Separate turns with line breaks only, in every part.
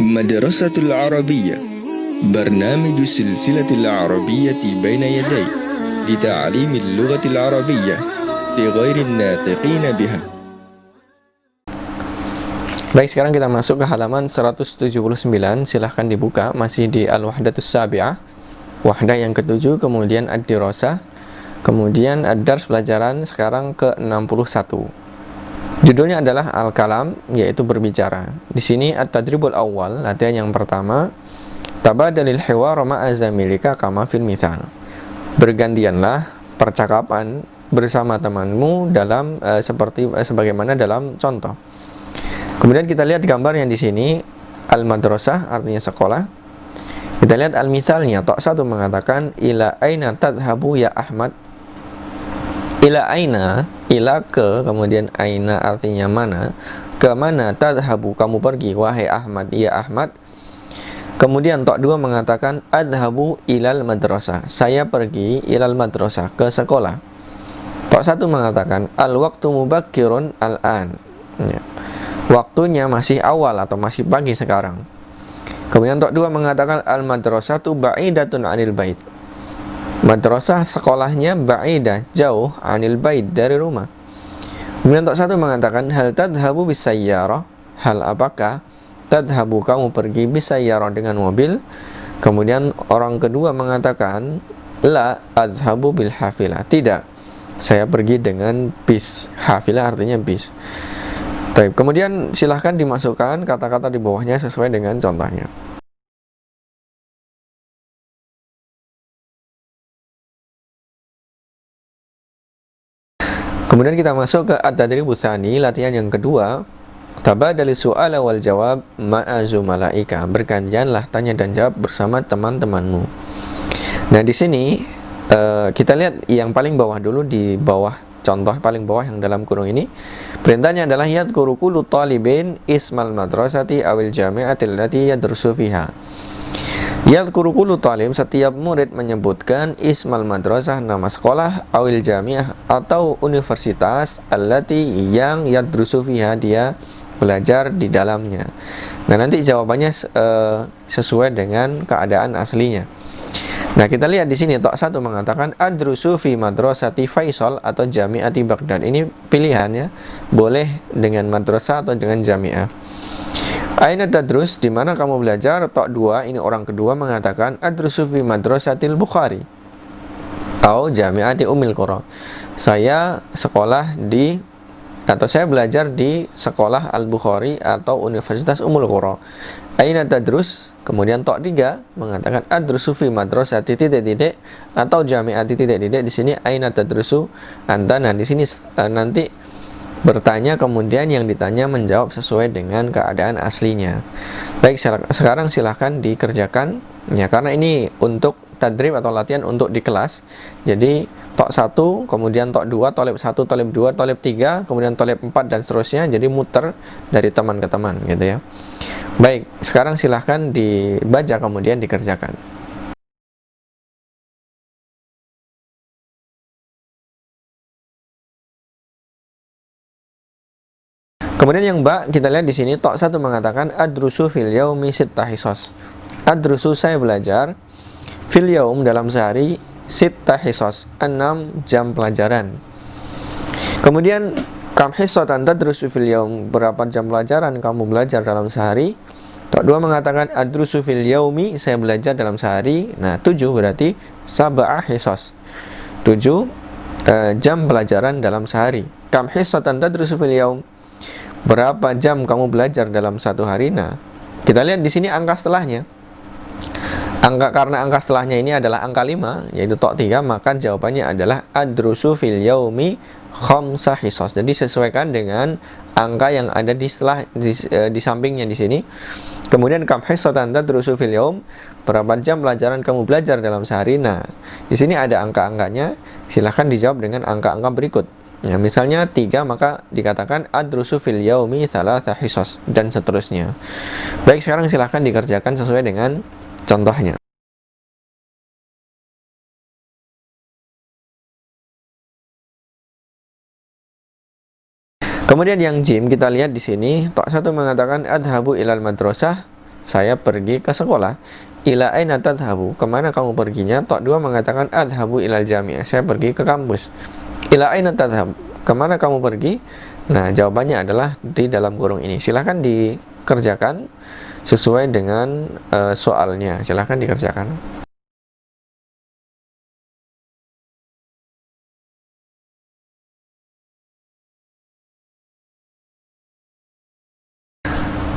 مدرسة العربية برنامج السلسلة العربية بين يدي لتعليم اللغة العربية لغير الناطقين بها.
Baik, sekarang kita masuk ke halaman 179. Silahkan dibuka, masih di Al-Wahdatus Sabi'ah, wahdah yang ke-7, kemudian Ad-Dirasah, kemudian Ad-Dars, pelajaran sekarang ke-61. Judulnya adalah Al-Kalam, yaitu berbicara. Di sini At-Tadribul Awal, latihan yang pertama. Tabadalil hiwar ma'a zamilika kama fil mithal. Bergantianlah percakapan bersama temanmu dalam sebagaimana dalam contoh. Kemudian kita lihat gambar yang di sini al-madrasah, artinya sekolah. Kita lihat al-mithalnya. Tok 1 mengatakan ila aina tadhabu ya Ahmad. Ila aina, ila ke, kemudian aina artinya mana. Ke mana tadhabu, kamu pergi wahai Ahmad, ya Ahmad. Kemudian tok 2 mengatakan adhabu ilal madrasah. Saya pergi ilal madrasah, ke sekolah. Tok 1 mengatakan al waqtu mubakkirun al-an. Ya. Waktunya masih awal atau masih pagi sekarang. Kemudian tok 2 mengatakan al-madrasatu ba'idatun 'anil bait. Madrasah sekolahnya ba'idah, jauh, 'anil bait, dari rumah. Kemudian tok 1 mengatakan hal tadhabu bisayyarah. Hal apakah tadhabu, kamu pergi bisayyarah, dengan mobil. Kemudian orang kedua mengatakan la adhabu bil hafilah. Tidak, saya pergi dengan bis. Hafilah artinya bis. Baik, kemudian silahkan dimasukkan kata-kata di bawahnya sesuai dengan contohnya. Kemudian kita masuk ke at-tadribus tsani, latihan yang kedua. Tabadali su'ala wal jawab ma'a zumalaika. Bergantianlah tanya dan jawab bersama teman-temanmu. Nah, di sini kita lihat yang paling bawah dulu, di bawah contoh paling bawah yang dalam kurung ini. Perintahnya adalah yadhkuru kullu talibin ismal madrasati awil jami'ati allati yadrusu fiha. Yadhkuru kullu talib, setiap murid menyebutkan ismal madrasah, nama sekolah, awil jami'ah atau universitas, allati yang yadrusu fiha, dia belajar di dalamnya. Nah, nanti jawabannya sesuai dengan keadaan aslinya. Nah, kita lihat di sini tok 1 mengatakan adrusu fi madrasati Faisal atau Jami'ati Baghdad. Ini pilihannya, boleh dengan madrasah atau dengan jami'ah. Aina tadrus, di mana kamu belajar? Tok 2, ini orang kedua mengatakan adrusu fi madrasatil Bukhari atau Jami'ati Ummul Qura. Saya sekolah di, atau saya belajar di sekolah Al-Bukhari atau Universitas Ummul Qura. Aina tadrus, kemudian tok 3 mengatakan adrusu fi madrasati titik-titik atau jami'ati titik-titik. Di sini aina tadrusu anta. Nah, di sini nanti bertanya, kemudian yang ditanya menjawab sesuai dengan keadaan aslinya. Baik, sekarang silahkan dikerjakan ya, karena ini untuk tadrib atau latihan untuk di kelas. Jadi tok 1, kemudian tok 2, tolib 1, tolib 2, tolib 3, kemudian tolib 4 dan seterusnya. Jadi muter dari teman ke teman gitu ya. Baik, sekarang silahkan dibaca kemudian dikerjakan. Kemudian yang ba, kita lihat di sini tok 1 mengatakan adrusu fil yaumi sittah hisos. Adrusu, saya belajar, fil yaum, dalam sehari, sittah hisos, 6 jam pelajaran. Kemudian kam hisotan tadrusu fil yaum, berapa jam pelajaran kamu belajar dalam sehari? Tok 2 mengatakan adrusu fil yaumi, saya belajar dalam sehari. Nah, 7 berarti sab'ah hisos, 7 jam pelajaran dalam sehari. Kam hisotan tadrusu fil yaum, berapa jam kamu belajar dalam satu hari? Nah, kita lihat di sini angka setelahnya. Karena angka setelahnya ini adalah angka 5, yaitu tok 3, maka jawabannya adalah adrusu fil yaumi khamsah hisos. Jadi sesuaikan dengan angka yang ada di sampingnya di sini. Kemudian kam hisotan tadrusu fil yaum, berapa jam pelajaran kamu belajar dalam sehari? Nah, di sini ada angka-angkanya. Silahkan dijawab dengan angka-angka berikut. Ya, misalnya 3, maka dikatakan adrusu fil yaumi thalatha hisos dan seterusnya. Baik, sekarang silahkan dikerjakan sesuai dengan contohnya. Kemudian yang jim, kita lihat di sini tok 1 mengatakan adhabu ilal madrasah saya pergi ke sekolah. Ila aina tadhhabu, kemana kamu perginya? Tok 2 mengatakan adhabu ilal jami', saya pergi ke kampus. Ila aina tadhhab, kemana kamu pergi? Nah, jawabannya adalah di dalam kurung ini. Silahkan dikerjakan sesuai dengan soalnya. Silahkan dikerjakan.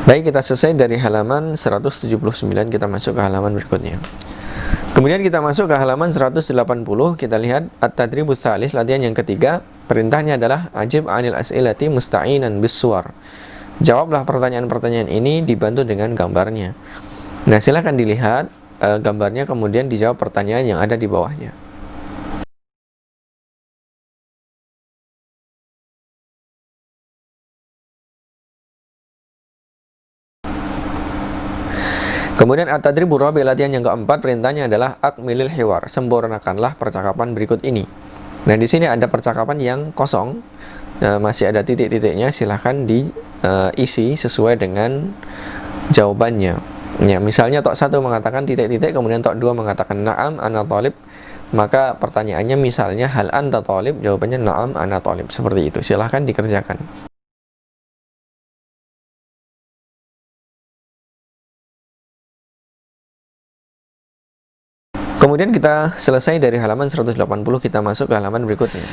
Baik, kita selesai dari halaman 179, kita masuk ke halaman berikutnya. Kemudian kita masuk ke halaman 180, kita lihat at-tadribus tsalis, latihan yang ketiga. Perintahnya adalah ajib 'anil as'ilati musta'inan bis-suwar. Jawablah pertanyaan-pertanyaan ini dibantu dengan gambarnya. Nah, silakan dilihat gambarnya, kemudian dijawab pertanyaan yang ada di bawahnya. Kemudian at-tadribur rabi', latihan yang keempat, perintahnya adalah akmilil hiwar, sempurnakanlah percakapan berikut ini. Nah, di sini ada percakapan yang kosong, masih ada titik-titiknya, silahkan diisi sesuai dengan jawabannya. Ya, misalnya tok 1 mengatakan titik-titik, kemudian tok 2 mengatakan na'am ana thalib, maka pertanyaannya misalnya hal anta thalib, jawabannya na'am ana thalib, seperti itu. Silahkan dikerjakan. Kemudian kita selesai dari halaman 180, kita masuk ke halaman berikutnya.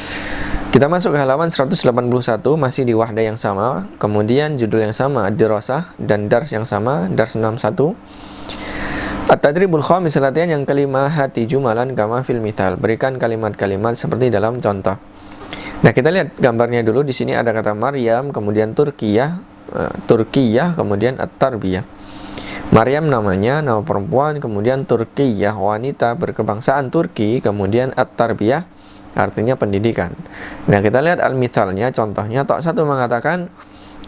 Kita masuk ke halaman 181, masih di wahdah yang sama, kemudian judul yang sama, dirasah, dan dars yang sama, dars 61. At-tadribul khamis, latihan yang kelima, hati jumalan kama fil mithal, berikan kalimat-kalimat seperti dalam contoh. Nah, kita lihat gambarnya dulu. Di sini ada kata Maryam, kemudian Turkiyah, kemudian at-tarbiyah. Maryam namanya, nama perempuan, kemudian Turkiyah, wanita berkebangsaan Turki, kemudian at-tarbiyah, artinya pendidikan. Nah, kita lihat al-mithalnya, contohnya. Tok 1 mengatakan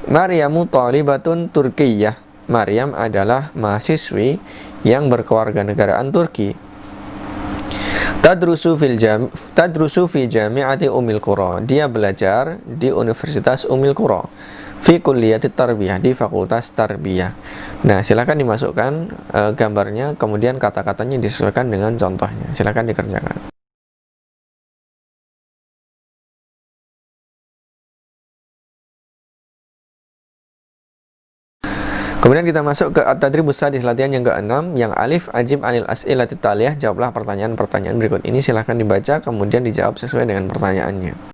Maryamu thalibatun Turkiyah, Maryam adalah mahasiswi yang berkewarganegaraan Turki. Tadrusu fi jami'ati Ummil Qura, dia belajar di Universitas Ummil Qura. Fi kulliyati tarbiyah, di fakultas tarbiyah. Nah, silakan dimasukkan gambarnya, kemudian kata-katanya disesuaikan dengan contohnya. Silakan dikerjakan. Kemudian kita masuk ke at-tadribus sadis, latihan yang ke-6, yang alif ajib 'anil as'ilati taliyah, jawablah pertanyaan-pertanyaan berikut ini. Silakan dibaca, kemudian dijawab sesuai dengan pertanyaannya.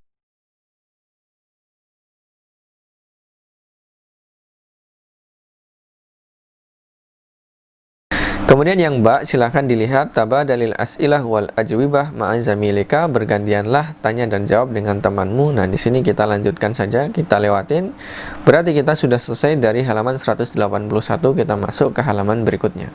Kemudian yang ba, silahkan dilihat tabadalil as'ilah wal ajwibah ma'azamilika, bergantianlah tanya dan jawab dengan temanmu. Nah, di sini kita lanjutkan saja, kita lewatin. Berarti kita sudah selesai dari halaman 181, kita masuk ke halaman berikutnya.